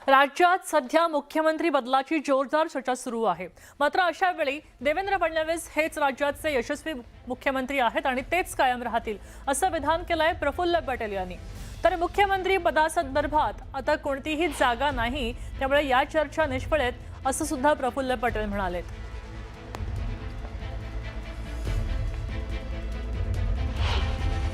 राज्यात सध्या मुख्यमंत्री बदलाची जोरदार चर्चा सुरू आहे। मात्र अशा वेळी देवेंद्र फडणवीस हेच राज्याचे यशस्वी मुख्यमंत्री आहेत आणि तेच कायम राहतील असं विधान केलंय प्रफुल्ल पटेल यांनी। तर मुख्यमंत्री पदासंदर्भात आता कोणतीही जागा नाही, त्यामुळे या चर्चा निष्फळ आहेत असं सुद्धा प्रफुल्ल पटेल म्हणाले।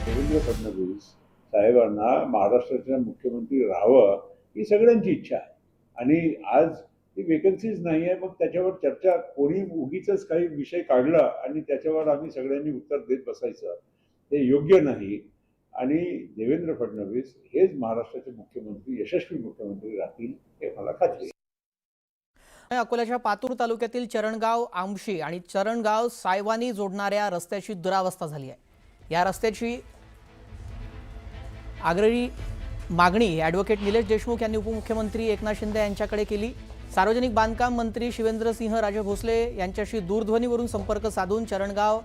देवेंद्र फडणवीस साहेबांना महाराष्ट्राचे मुख्यमंत्री राहावं ही सगळ्यांची इच्छा आहे आणि आज ती वेकन्सीज नाही आहे। मग त्याच्यावर चर्चा कोणी उगीच काही विषय काढला आणि त्याच्यावर आम्ही सगळ्यांनी उत्तर देत बसायचं हे योग्य नाही। आणि देवेंद्र फडणवीस हेच महाराष्ट्राचे मुख्यमंत्री, यशस्वी मुख्यमंत्री राहतील हे मला खात्री आहे। अकोल्याच्या पातूर तालुक्यातील चरणगाव आमशी आणि चरणगाव सायवानी जोडणाऱ्या रस्त्याची दुरावस्था झाली आहे। या रस्त्याची आग्रही मागणी ॲडव्होकेट निलेश देशमुख यांनी उपमुख्यमंत्री एकनाथ शिंदे यांच्याकडे केली। सार्वजनिक बांधकाम मंत्री शिवेंद्रसिंह राजे भोसले यांच्याशी दूरध्वनीवरून संपर्क साधून चरणगाव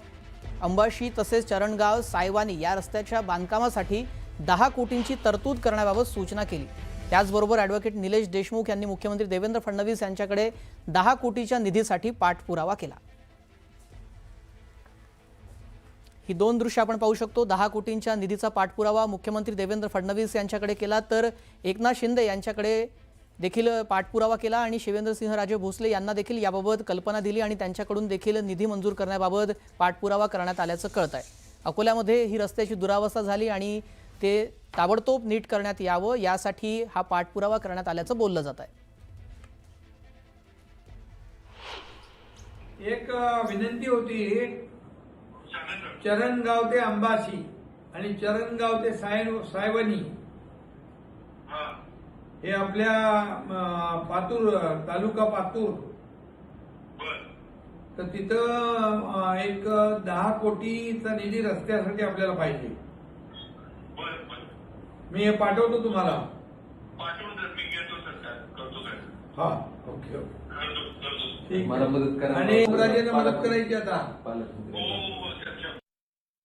अंबाशी तसेच चरणगाव सायवानी या रस्त्याच्या बांधकामासाठी 10 कोटींची तरतूद करण्याबाबत सूचना केली। त्याचबरोबर ॲडव्होकेट निलेश देशमुख यांनी मुख्यमंत्री देवेंद्र फडणवीस यांच्याकडे 10 कोटीच्या निधीसाठी पाठपुरावा केला। ही दोन दृश्य आपण पाहू शकतो। 10 कोटींच्या निधीचा पाठपुरावा मुख्यमंत्री देवेंद्र फडणवीस यांच्याकडे केला, तर एकनाथ शिंदे यांच्याकडे देखील पाठपुरावा केला आणि शिवेंद्रसिंह राजे भोसले यांना देखील याबाबत कल्पना दिली आणि त्यांच्याकडून देखील निधी मंजूर करण्याबाबत पाठपुरावा करण्यात आल्याचं कळत आहे। अकोल्यामध्ये ही रस्त्याची दुरावस्था झाली आणि ते ताबडतोब नीट करण्यात यावं यासाठी हा पाठपुरावा करण्यात आल्याचं बोललं जात आहे। एक विनंती होती, चरणगाव ते अंबाशी आणि चरणगाव ते सायवनी हे आपल्या पातूर तालुका पातूर, तर तिथं एक 10 कोटीचा निधी रस्त्यासाठी आपल्याला पाहिजे। मी हे पाठवतो तुम्हाला। हा, ओके ठीक, आणि राजेंना मदत करायची आता।